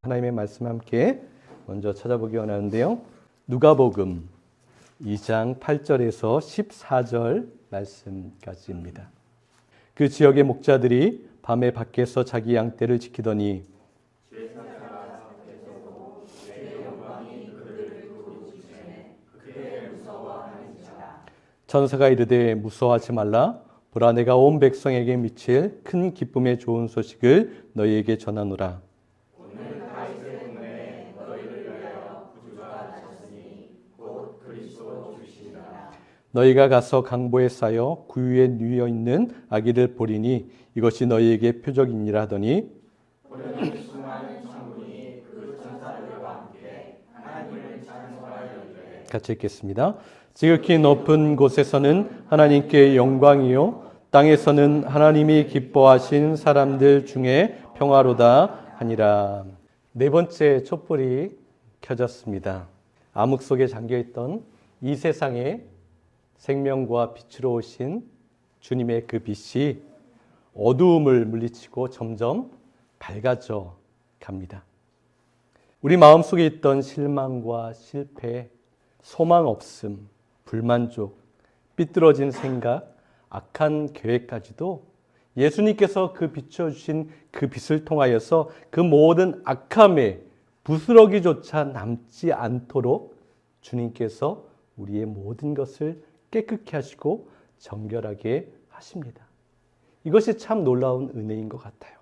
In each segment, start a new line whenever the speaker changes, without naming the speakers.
하나님의 말씀 함께 먼저 찾아보기 원하는데요. 누가복음 2장 8절에서 14절 말씀까지입니다. 그 지역의 목자들이 밤에 밖에서 자기 양떼를 지키더니 천사가 이르되 무서워하지 말라. 보라, 내가 온 백성에게 미칠 큰 기쁨의 좋은 소식을 너희에게 전하노라. 오늘 다윗의 동네에 너희를 위하여 구주가 나셨으니 곧 그리스도 주시니라. 너희가 가서 강보에 쌓여 구유에 누워 있는 아기를 보리니 이것이 너희에게 표적이니라 하더니 보려니 수많은 천군이 그 천사들과 함께 하나님을 찬송하여 같이 읽겠습니다. 지극히 높은 곳에서는 하나님께 영광이요 땅에서는 하나님이 기뻐하신 사람들 중에 평화로다 하니라. 네 번째 촛불이 켜졌습니다. 암흑 속에 잠겨있던 이 세상에 생명과 빛으로 오신 주님의 그 빛이 어두움을 물리치고 점점 밝아져 갑니다. 우리 마음속에 있던 실망과 실패, 소망 없음, 불만족, 삐뚤어진 생각, 악한 계획까지도 예수님께서 그 비춰주신 그 빛을 통하여서 그 모든 악함에 부스러기조차 남지 않도록 주님께서 우리의 모든 것을 깨끗게 하시고 정결하게 하십니다. 이것이 참 놀라운 은혜인 것 같아요.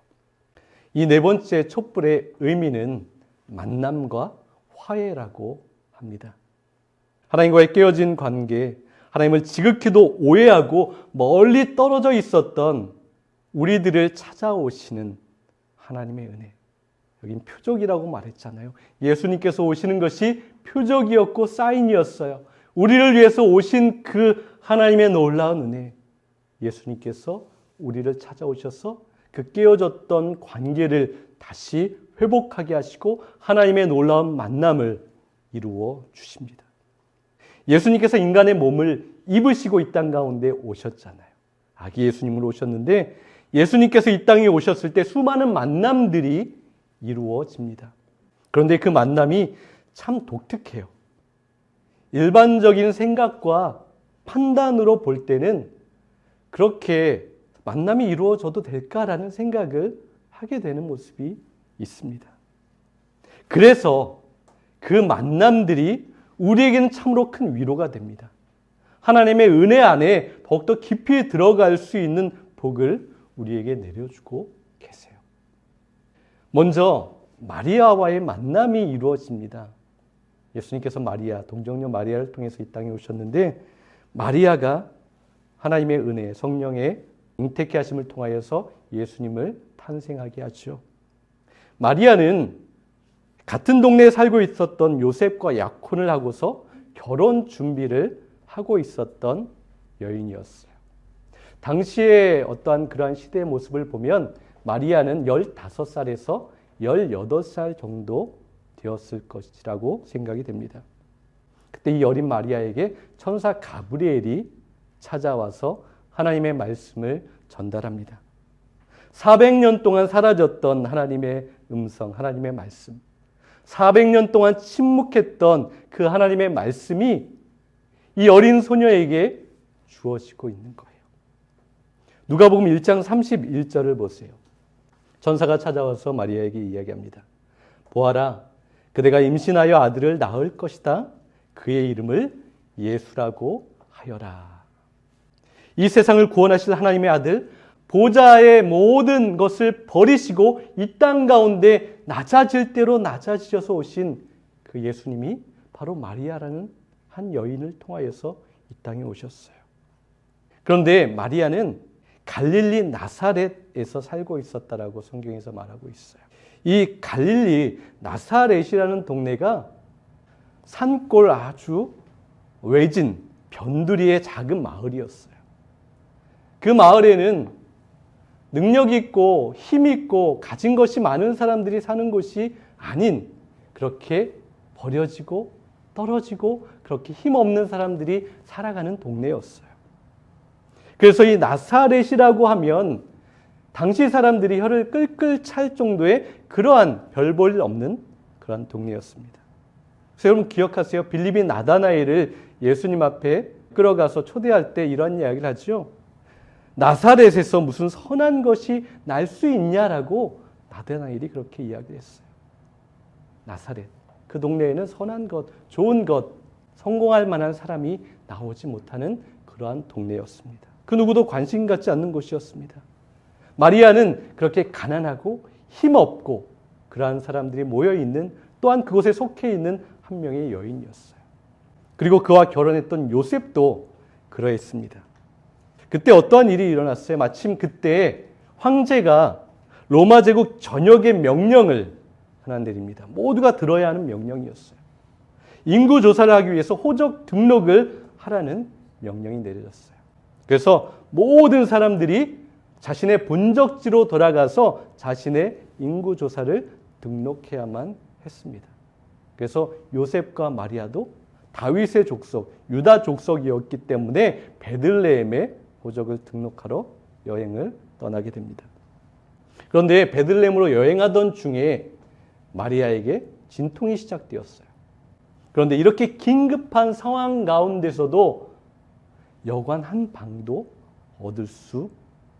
이 네 번째 촛불의 의미는 만남과 화해라고 합니다. 하나님과의 깨어진 관계, 하나님을 지극히도 오해하고 멀리 떨어져 있었던 우리들을 찾아오시는 하나님의 은혜. 여긴 표적이라고 말했잖아요. 예수님께서 오시는 것이 표적이었고 사인이었어요. 우리를 위해서 오신 그 하나님의 놀라운 은혜. 예수님께서 우리를 찾아오셔서 그 깨어졌던 관계를 다시 회복하게 하시고 하나님의 놀라운 만남을 이루어 주십니다. 예수님께서 인간의 몸을 입으시고 이 땅 가운데 오셨잖아요. 아기 예수님으로 오셨는데 예수님께서 이 땅에 오셨을 때 수많은 만남들이 이루어집니다. 그런데 그 만남이 참 독특해요. 일반적인 생각과 판단으로 볼 때는 그렇게 만남이 이루어져도 될까라는 생각을 하게 되는 모습이 있습니다. 그래서 그 만남들이 우리에게는 참으로 큰 위로가 됩니다. 하나님의 은혜 안에 더욱더 깊이 들어갈 수 있는 복을 우리에게 내려주고 계세요. 먼저 마리아와의 만남이 이루어집니다. 예수님께서 마리아, 동정녀 마리아를 통해서 이 땅에 오셨는데 마리아가 하나님의 은혜, 성령의 잉태케 하심을 통하여서 예수님을 탄생하게 하죠. 마리아는 같은 동네에 살고 있었던 요셉과 약혼을 하고서 결혼 준비를 하고 있었던 여인이었어요. 당시에 어떠한 그러한 시대의 모습을 보면 마리아는 15살에서 18살 정도 되었을 것이라고 생각이 됩니다. 그때 이 어린 마리아에게 천사 가브리엘이 찾아와서 하나님의 말씀을 전달합니다. 400년 동안 사라졌던 하나님의 음성, 하나님의 말씀. 400년 동안 침묵했던 그 하나님의 말씀이 이 어린 소녀에게 주어지고 있는 거예요. 누가복음 1장 31절을 보세요. 천사가 찾아와서 마리아에게 이야기합니다. 보아라, 그대가 임신하여 아들을 낳을 것이다. 그의 이름을 예수라고 하여라. 이 세상을 구원하실 하나님의 아들, 보좌의 모든 것을 버리시고 이 땅 가운데 낮아질 대로 낮아지셔서 오신 그 예수님이 바로 마리아라는 한 여인을 통하여서 이 땅에 오셨어요. 그런데 마리아는 갈릴리 나사렛에서 살고 있었다라고 성경에서 말하고 있어요. 이 갈릴리 나사렛이라는 동네가 산골 아주 외진 변두리의 작은 마을이었어요. 그 마을에는 능력 있고 힘 있고 가진 것이 많은 사람들이 사는 곳이 아닌 그렇게 버려지고 떨어지고 그렇게 힘없는 사람들이 살아가는 동네였어요. 그래서 이 나사렛이라고 하면 당시 사람들이 혀를 끌끌 찰 정도의 그러한 별 볼 일 없는 그러한 동네였습니다. 그래서 여러분 기억하세요. 빌립이 나다나엘을 예수님 앞에 끌어가서 초대할 때 이런 이야기를 하죠. 나사렛에서 무슨 선한 것이 날 수 있냐라고 나다나엘이 그렇게 이야기를 했어요. 나사렛. 그 동네에는 선한 것, 좋은 것, 성공할 만한 사람이 나오지 못하는 그러한 동네였습니다. 그 누구도 관심 갖지 않는 곳이었습니다. 마리아는 그렇게 가난하고 힘없고 그러한 사람들이 모여있는, 또한 그곳에 속해 있는 한 명의 여인이었어요. 그리고 그와 결혼했던 요셉도 그러했습니다. 그때 어떠한 일이 일어났어요? 마침 그때 황제가 로마 제국 전역의 명령을 하나 내립니다. 모두가 들어야 하는 명령이었어요. 인구 조사를 하기 위해서 호적 등록을 하라는 명령이 내려졌어요. 그래서 모든 사람들이 자신의 본적지로 돌아가서 자신의 인구 조사를 등록해야만 했습니다. 그래서 요셉과 마리아도 다윗의 족속, 유다 족속이었기 때문에 베들레헴에 호적을 등록하러 여행을 떠나게 됩니다. 그런데 베들레헴으로 여행하던 중에 마리아에게 진통이 시작되었어요. 그런데 이렇게 긴급한 상황 가운데서도 여관 한 방도 얻을 수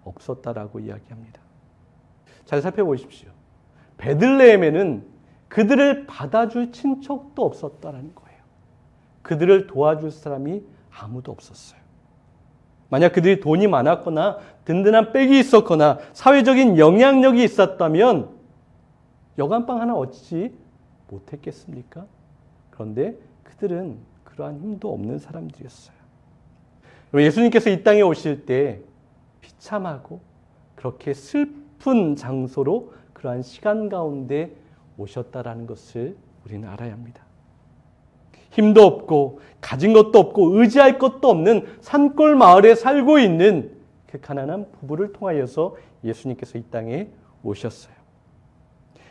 없었다라고 이야기합니다. 잘 살펴보십시오. 베들레헴에는 그들을 받아줄 친척도 없었다라는 거예요. 그들을 도와줄 사람이 아무도 없었어요. 만약 그들이 돈이 많았거나 든든한 백이 있었거나 사회적인 영향력이 있었다면 여관방 하나 얻지 못했겠습니까? 그런데 그들은 그러한 힘도 없는 사람들이었어요. 예수님께서 이 땅에 오실 때 비참하고 그렇게 슬픈 장소로 그러한 시간 가운데 오셨다라는 것을 우리는 알아야 합니다. 힘도 없고 가진 것도 없고 의지할 것도 없는 산골 마을에 살고 있는 그 가난한 부부를 통하여서 예수님께서 이 땅에 오셨어요.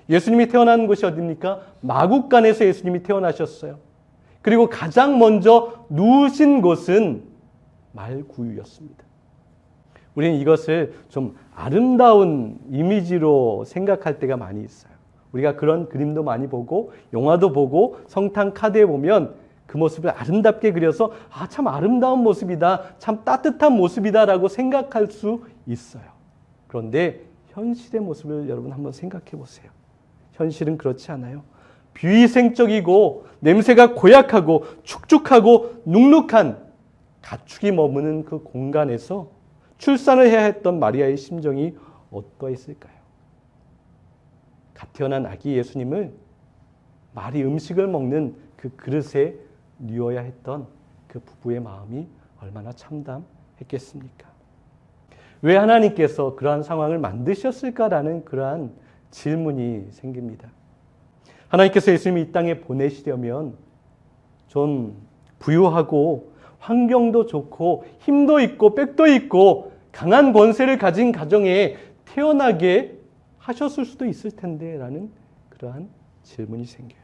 예수님이 태어난 곳이 어디입니까? 마국간에서 예수님이 태어나셨어요. 그리고 가장 먼저 누우신 곳은 말구유였습니다. 우리는 이것을 좀 아름다운 이미지로 생각할 때가 많이 있어요. 우리가 그런 그림도 많이 보고 영화도 보고 성탄 카드에 보면 그 모습을 아름답게 그려서 참 아름다운 모습이다, 참 따뜻한 모습이다 라고 생각할 수 있어요. 그런데 현실의 모습을 여러분 한번 생각해 보세요. 현실은 그렇지 않아요. 비위생적이고 냄새가 고약하고 축축하고 눅눅한 가축이 머무는 그 공간에서 출산을 해야 했던 마리아의 심정이 어떠했을까요? 갓 태어난 아기 예수님을 말이 음식을 먹는 그 그릇에 뉘어야 했던 그 부부의 마음이 얼마나 참담했겠습니까? 왜 하나님께서 그러한 상황을 만드셨을까라는 그러한 질문이 생깁니다. 하나님께서 예수님이 이 땅에 보내시려면 좀 부유하고 환경도 좋고 힘도 있고 백도 있고 강한 권세를 가진 가정에 태어나게 하셨을 수도 있을 텐데 라는 그러한 질문이 생겨요.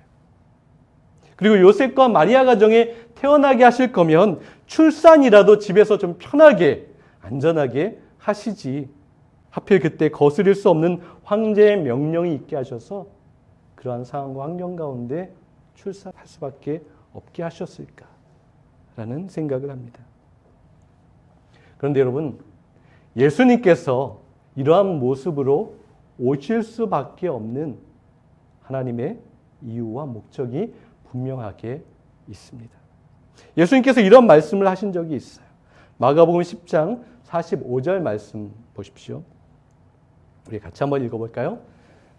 그리고 요셉과 마리아 가정에 태어나게 하실 거면 출산이라도 집에서 좀 편하게 안전하게 하시지, 하필 그때 거스릴 수 없는 황제의 명령이 있게 하셔서 그러한 상황과 환경 가운데 출산할 수밖에 없게 하셨을까라는 생각을 합니다. 그런데 여러분, 예수님께서 이러한 모습으로 오실 수밖에 없는 하나님의 이유와 목적이 분명하게 있습니다. 예수님께서 이런 말씀을 하신 적이 있어요. 마가복음 10장 45절 말씀 보십시오. 우리 같이 한번 읽어볼까요?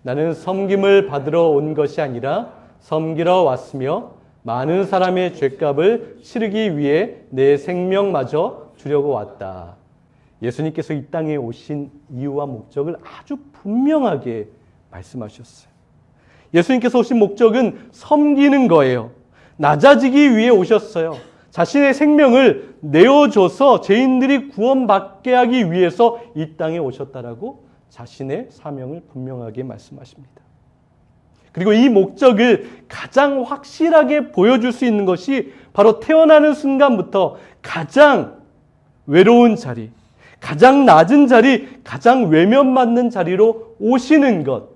나는 섬김을 받으러 온 것이 아니라 섬기러 왔으며 많은 사람의 죄값을 치르기 위해 내 생명마저 주려고 왔다. 예수님께서 이 땅에 오신 이유와 목적을 아주 분명하게 말씀하셨어요. 예수님께서 오신 목적은 섬기는 거예요. 낮아지기 위해 오셨어요. 자신의 생명을 내어줘서 죄인들이 구원받게 하기 위해서 이 땅에 오셨다라고 자신의 사명을 분명하게 말씀하십니다. 그리고 이 목적을 가장 확실하게 보여줄 수 있는 것이 바로 태어나는 순간부터 가장 외로운 자리, 가장 낮은 자리, 가장 외면받는 자리로 오시는 것,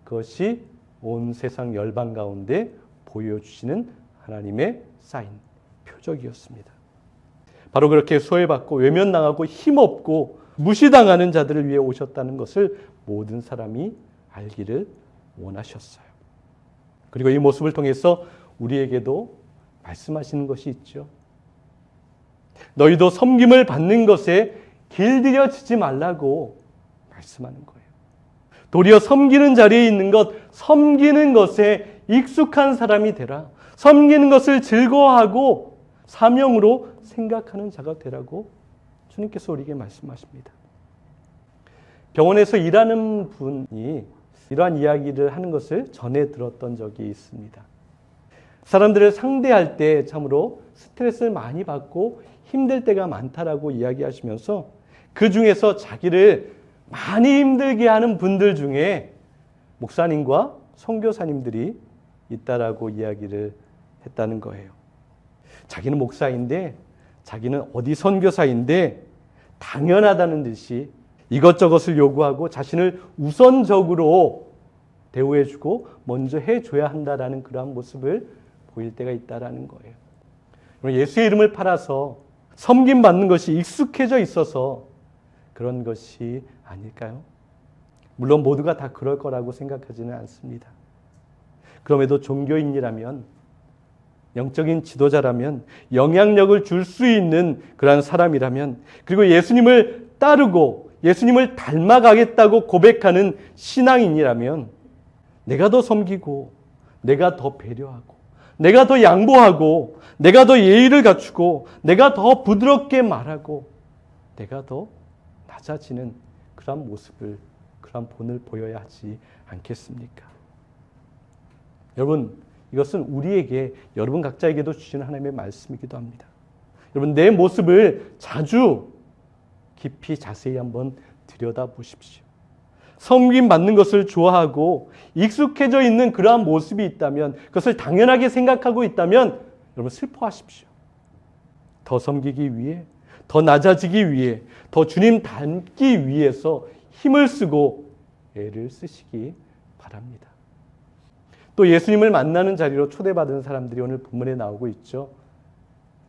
그것이 온 세상 열방 가운데 보여주시는 하나님의 사인, 표적이었습니다. 바로 그렇게 소외받고 외면당하고 힘없고 무시당하는 자들을 위해 오셨다는 것을 모든 사람이 알기를 원하셨어요. 그리고 이 모습을 통해서 우리에게도 말씀하시는 것이 있죠. 너희도 섬김을 받는 것에 길들여지지 말라고 말씀하는 거예요. 도리어 섬기는 자리에 있는 것, 섬기는 것에 익숙한 사람이 되라. 섬기는 것을 즐거워하고 사명으로 생각하는 자가 되라고 주님께서 우리에게 말씀하십니다. 병원에서 일하는 분이 이러한 이야기를 하는 것을 전해 들었던 적이 있습니다. 사람들을 상대할 때 참으로 스트레스를 많이 받고 힘들 때가 많다라고 이야기하시면서 그 중에서 자기를 많이 힘들게 하는 분들 중에 목사님과 선교사님들이 있다라고 이야기를 했다는 거예요. 자기는 목사인데, 자기는 어디 선교사인데 당연하다는 듯이 이것저것을 요구하고 자신을 우선적으로 대우해주고 먼저 해줘야 한다라는 그러한 모습을 보일 때가 있다라는 거예요. 예수의 이름을 팔아서 섬김받는 것이 익숙해져 있어서 그런 것이 아닐까요? 물론 모두가 다 그럴 거라고 생각하지는 않습니다. 그럼에도 종교인이라면, 영적인 지도자라면, 영향력을 줄 수 있는 그러한 사람이라면, 그리고 예수님을 따르고 예수님을 닮아가겠다고 고백하는 신앙인이라면 내가 더 섬기고, 내가 더 배려하고, 내가 더 양보하고, 내가 더 예의를 갖추고, 내가 더 부드럽게 말하고, 내가 더 낮아지는 그런 모습을, 그런 본을 보여야 하지 않겠습니까? 여러분, 이것은 우리에게, 여러분 각자에게도 주시는 하나님의 말씀이기도 합니다. 여러분, 내 모습을 자주 깊이 자세히 한번 들여다보십시오. 섬김 받는 것을 좋아하고 익숙해져 있는 그러한 모습이 있다면, 그것을 당연하게 생각하고 있다면 여러분 슬퍼하십시오. 더 섬기기 위해, 더 낮아지기 위해, 더 주님 닮기 위해서 힘을 쓰고 애를 쓰시기 바랍니다. 또 예수님을 만나는 자리로 초대받은 사람들이 오늘 본문에 나오고 있죠.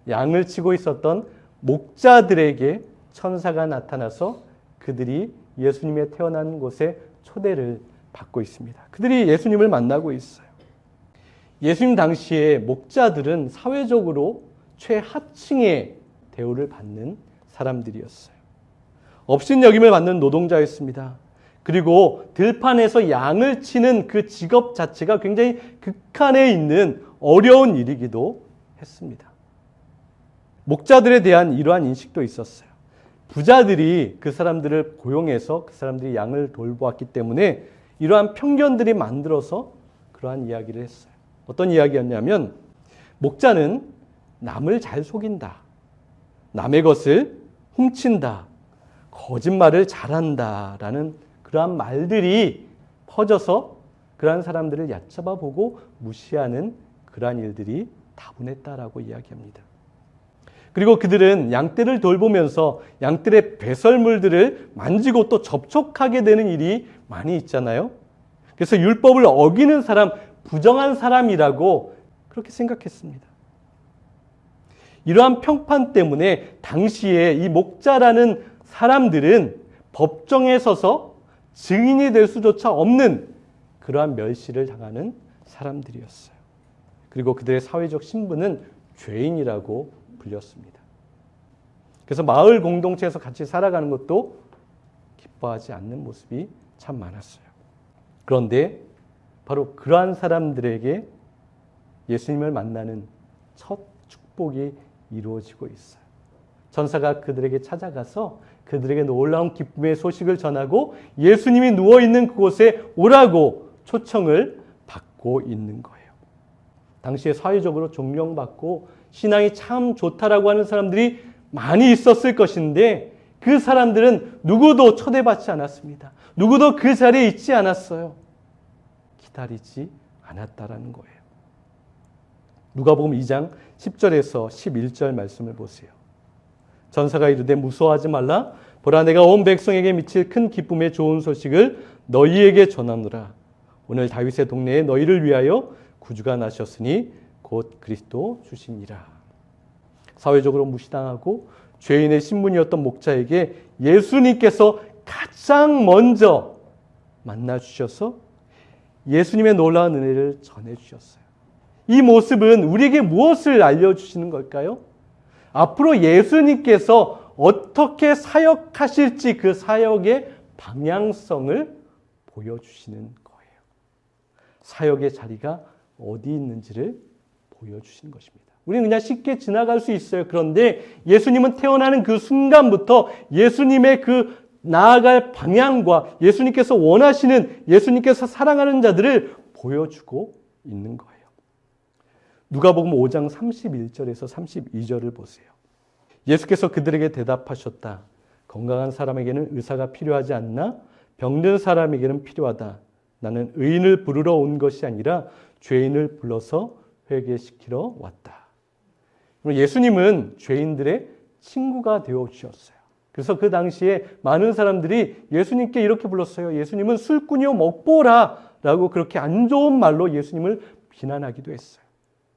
양을 치고 있었던 목자들에게 천사가 나타나서 그들이 예수님의 태어난 곳에 초대를 받고 있습니다. 그들이 예수님을 만나고 있어요. 예수님 당시에 목자들은 사회적으로 최하층의 대우를 받는 사람들이었어요. 업신여김을 받는 노동자였습니다. 그리고 들판에서 양을 치는 그 직업 자체가 굉장히 극한에 있는 어려운 일이기도 했습니다. 목자들에 대한 이러한 인식도 있었어요. 부자들이 그 사람들을 고용해서 그 사람들이 양을 돌보았기 때문에 이러한 편견들이 만들어서 그러한 이야기를 했어요. 어떤 이야기였냐면, 목자는 남을 잘 속인다, 남의 것을 훔친다, 거짓말을 잘한다라는 그러한 말들이 퍼져서 그러한 사람들을 얕잡아 보고 무시하는 그러한 일들이 다분했다라고 이야기합니다. 그리고 그들은 양떼를 돌보면서 양떼의 배설물들을 만지고 또 접촉하게 되는 일이 많이 있잖아요. 그래서 율법을 어기는 사람, 부정한 사람이라고 그렇게 생각했습니다. 이러한 평판 때문에 당시에 이 목자라는 사람들은 법정에 서서 증인이 될 수조차 없는 그러한 멸시를 당하는 사람들이었어요. 그리고 그들의 사회적 신분은 죄인이라고 불렸습니다. 그래서 마을 공동체에서 같이 살아가는 것도 기뻐하지 않는 모습이 참 많았어요. 그런데 바로 그러한 사람들에게 예수님을 만나는 첫 축복이 이루어지고 있어요. 천사가 그들에게 찾아가서 그들에게 놀라운 기쁨의 소식을 전하고 예수님이 누워있는 그곳에 오라고 초청을 받고 있는 거예요. 당시에 사회적으로 존경받고 신앙이 참 좋다라고 하는 사람들이 많이 있었을 것인데 그 사람들은 누구도 초대받지 않았습니다. 누구도 그 자리에 있지 않았어요. 기다리지 않았다라는 거예요. 누가복음 2장 10절에서 11절 말씀을 보세요. 전사가 이르되 무서워하지 말라. 보라 내가 온 백성에게 미칠 큰 기쁨의 좋은 소식을 너희에게 전하노라. 오늘 다윗의 동네에 너희를 위하여 구주가 나셨으니 곧 그리스도 주시니라. 사회적으로 무시당하고 죄인의 신분이었던 목자에게 예수님께서 가장 먼저 만나주셔서 예수님의 놀라운 은혜를 전해주셨어요. 이 모습은 우리에게 무엇을 알려주시는 걸까요? 앞으로 예수님께서 어떻게 사역하실지 그 사역의 방향성을 보여주시는 거예요. 사역의 자리가 어디 있는지를 보여주시는 것입니다. 우리는 그냥 쉽게 지나갈 수 있어요. 그런데 예수님은 태어나는 그 순간부터 예수님의 그 나아갈 방향과 예수님께서 원하시는, 예수님께서 사랑하는 자들을 보여주고 있는 거예요. 누가복음 5장 31절에서 32절을 보세요. 예수께서 그들에게 대답하셨다. 건강한 사람에게는 의사가 필요하지 않나? 병든 사람에게는 필요하다. 나는 의인을 부르러 온 것이 아니라 죄인을 불러서 회개시키러 왔다. 예수님은 죄인들의 친구가 되어 주셨어요. 그래서 그 당시에 많은 사람들이 예수님께 이렇게 불렀어요. 예수님은 술꾼이요 먹보라 라고 그렇게 안 좋은 말로 예수님을 비난하기도 했어요.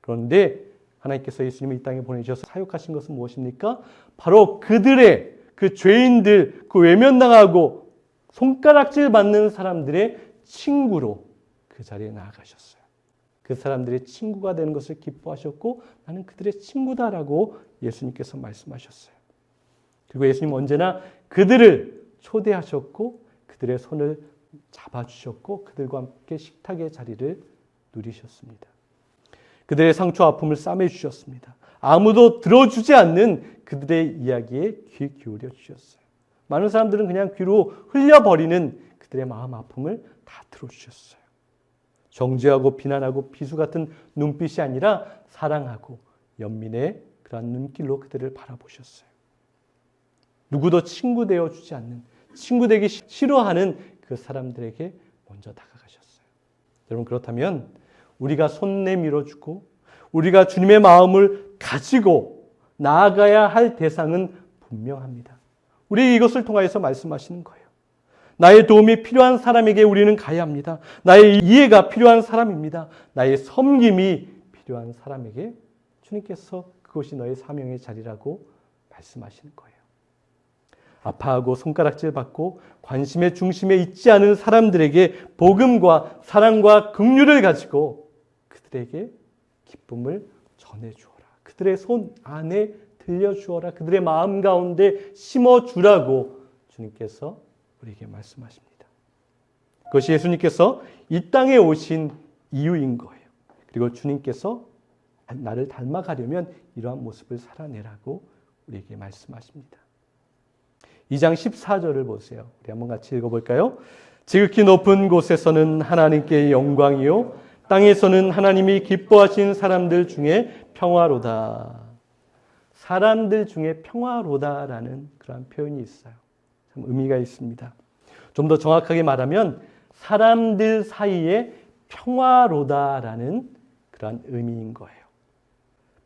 그런데 하나님께서 예수님을 이 땅에 보내주셔서 사역하신 것은 무엇입니까? 바로 그들의 그 죄인들, 그 외면당하고 손가락질 받는 사람들의 친구로 그 자리에 나아가셨어요. 그 사람들의 친구가 되는 것을 기뻐하셨고 나는 그들의 친구다라고 예수님께서 말씀하셨어요. 그리고 예수님 언제나 그들을 초대하셨고 그들의 손을 잡아주셨고 그들과 함께 식탁의 자리를 누리셨습니다. 그들의 상처 아픔을 싸매주셨습니다. 아무도 들어주지 않는 그들의 이야기에 귀 기울여 주셨어요. 많은 사람들은 그냥 귀로 흘려버리는 그들의 마음 아픔을 다 들어주셨어요. 정죄하고 비난하고 비수 같은 눈빛이 아니라 사랑하고 연민의 그러한 눈길로 그들을 바라보셨어요. 누구도 친구 되어주지 않는, 친구 되기 싫어하는 그 사람들에게 먼저 다가가셨어요. 여러분 그렇다면 우리가 손 내밀어주고 우리가 주님의 마음을 가지고 나아가야 할 대상은 분명합니다. 우리 이것을 통하여서 말씀하시는 거예요. 나의 도움이 필요한 사람에게 우리는 가야 합니다. 나의 이해가 필요한 사람입니다. 나의 섬김이 필요한 사람에게 주님께서 그것이 너의 사명의 자리라고 말씀하시는 거예요. 아파하고 손가락질 받고 관심의 중심에 있지 않은 사람들에게 복음과 사랑과 긍휼을 가지고 그들에게 기쁨을 전해주어라. 그들의 손 안에 들려주어라. 그들의 마음 가운데 심어주라고 주님께서 우리에게 말씀하십니다. 그것이 예수님께서 이 땅에 오신 이유인 거예요. 그리고 주님께서 나를 닮아가려면 이러한 모습을 살아내라고 우리에게 말씀하십니다. 2장 14절을 보세요. 우리 한번 같이 읽어볼까요? 지극히 높은 곳에서는 하나님께 영광이요 땅에서는 하나님이 기뻐하신 사람들 중에 평화로다. 사람들 중에 평화로다라는 그런 표현이 있어요. 참 의미가 있습니다. 좀 더 정확하게 말하면 사람들 사이에 평화로다라는 그런 의미인 거예요.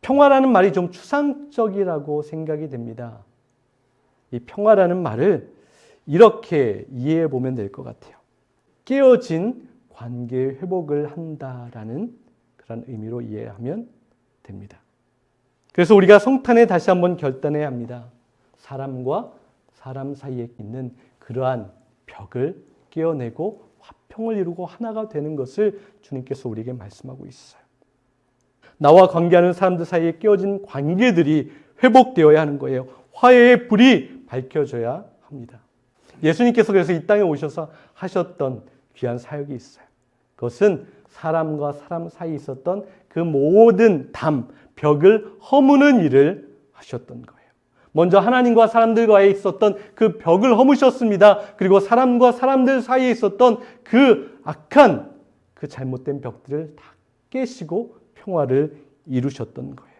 평화라는 말이 좀 추상적이라고 생각이 됩니다. 이 평화라는 말을 이렇게 이해해 보면 될 것 같아요. 깨어진 관계 회복을 한다라는 그런 의미로 이해하면 됩니다. 그래서 우리가 성탄에 다시 한번 결단해야 합니다. 사람과 사람 사이에 있는 그러한 벽을 깨어내고 화평을 이루고 하나가 되는 것을 주님께서 우리에게 말씀하고 있어요. 나와 관계하는 사람들 사이에 깨어진 관계들이 회복되어야 하는 거예요. 화해의 불이 밝혀져야 합니다. 예수님께서 그래서 이 땅에 오셔서 하셨던 귀한 사역이 있어요. 그것은 사람과 사람 사이에 있었던 그 모든 벽을 허무는 일을 하셨던 거예요. 먼저 하나님과 사람들과에 있었던 그 벽을 허무셨습니다. 그리고 사람과 사람들 사이에 있었던 그 악한, 그 잘못된 벽들을 다 깨시고 평화를 이루셨던 거예요.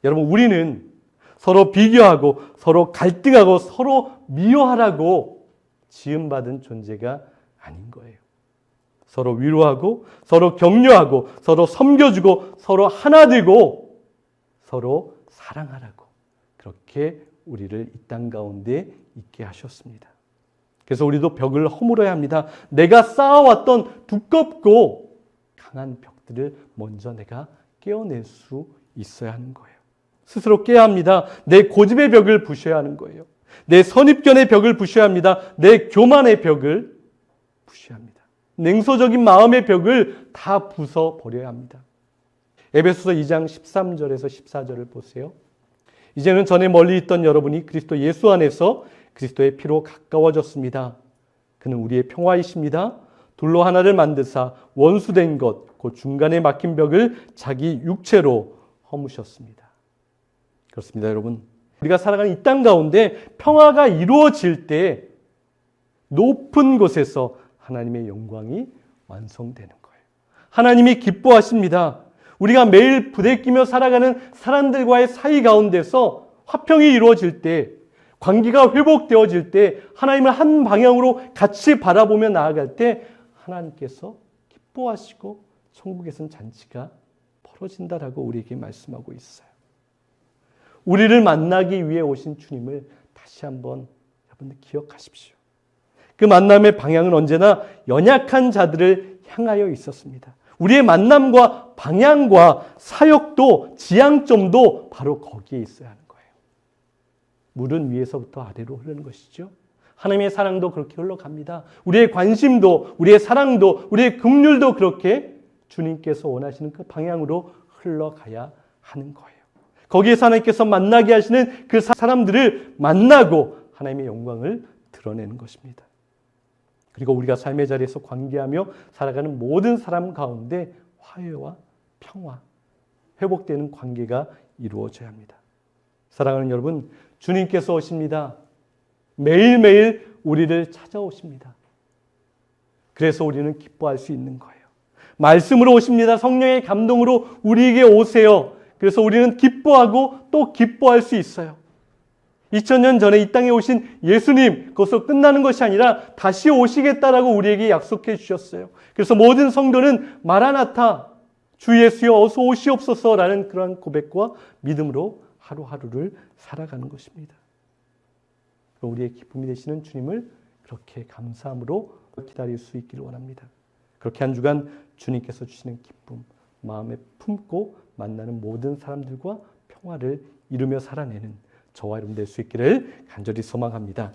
여러분, 우리는 서로 비교하고 서로 갈등하고 서로 미워하라고 지음받은 존재가 아닌 거예요. 서로 위로하고 서로 격려하고 서로 섬겨주고 서로 하나 되고 서로 사랑하라고 그렇게 우리를 이 땅 가운데 있게 하셨습니다. 그래서 우리도 벽을 허물어야 합니다. 내가 쌓아왔던 두껍고 강한 벽들을 먼저 내가 깨어낼 수 있어야 하는 거예요. 스스로 깨야 합니다. 내 고집의 벽을 부셔야 하는 거예요. 내 선입견의 벽을 부셔야 합니다. 내 교만의 벽을 부셔야 합니다. 냉소적인 마음의 벽을 다 부숴버려야 합니다. 에베소서 2장 13절에서 14절을 보세요. 이제는 전에 멀리 있던 여러분이 그리스도 예수 안에서 그리스도의 피로 가까워졌습니다. 그는 우리의 평화이십니다. 둘로 하나를 만드사 원수된 것, 그 중간에 막힌 벽을 자기 육체로 허무셨습니다. 그렇습니다, 여러분. 우리가 살아가는 이 땅 가운데 평화가 이루어질 때 높은 곳에서 하나님의 영광이 완성되는 거예요. 하나님이 기뻐하십니다. 우리가 매일 부대끼며 살아가는 사람들과의 사이 가운데서 화평이 이루어질 때, 관계가 회복되어질 때, 하나님을 한 방향으로 같이 바라보며 나아갈 때 하나님께서 기뻐하시고 천국에서는 잔치가 벌어진다라고 우리에게 말씀하고 있어요. 우리를 만나기 위해 오신 주님을 다시 한번 여러분들 기억하십시오. 그 만남의 방향은 언제나 연약한 자들을 향하여 있었습니다. 우리의 만남과 방향과 사역도 지향점도 바로 거기에 있어야 하는 거예요. 물은 위에서부터 아래로 흐르는 것이죠. 하나님의 사랑도 그렇게 흘러갑니다. 우리의 관심도, 우리의 사랑도, 우리의 긍휼도 그렇게 주님께서 원하시는 그 방향으로 흘러가야 하는 거예요. 거기에서 하나님께서 만나게 하시는 그 사람들을 만나고 하나님의 영광을 드러내는 것입니다. 그리고 우리가 삶의 자리에서 관계하며 살아가는 모든 사람 가운데 화해와 평화, 회복되는 관계가 이루어져야 합니다. 사랑하는 여러분, 주님께서 오십니다. 매일매일 우리를 찾아오십니다. 그래서 우리는 기뻐할 수 있는 거예요. 말씀으로 오십니다. 성령의 감동으로 우리에게 오세요. 그래서 우리는 기뻐하고 또 기뻐할 수 있어요. 2000년 전에 이 땅에 오신 예수님, 그것으로 끝나는 것이 아니라 다시 오시겠다라고 우리에게 약속해 주셨어요. 그래서 모든 성도는 마라나타, 주 예수여 어서 오시옵소서라는 그런 고백과 믿음으로 하루하루를 살아가는 것입니다. 우리의 기쁨이 되시는 주님을 그렇게 감사함으로 기다릴 수 있기를 원합니다. 그렇게 한 주간 주님께서 주시는 기쁨, 마음에 품고 만나는 모든 사람들과 평화를 이루며 살아내는 저와 여러분 될 수 있기를 간절히 소망합니다.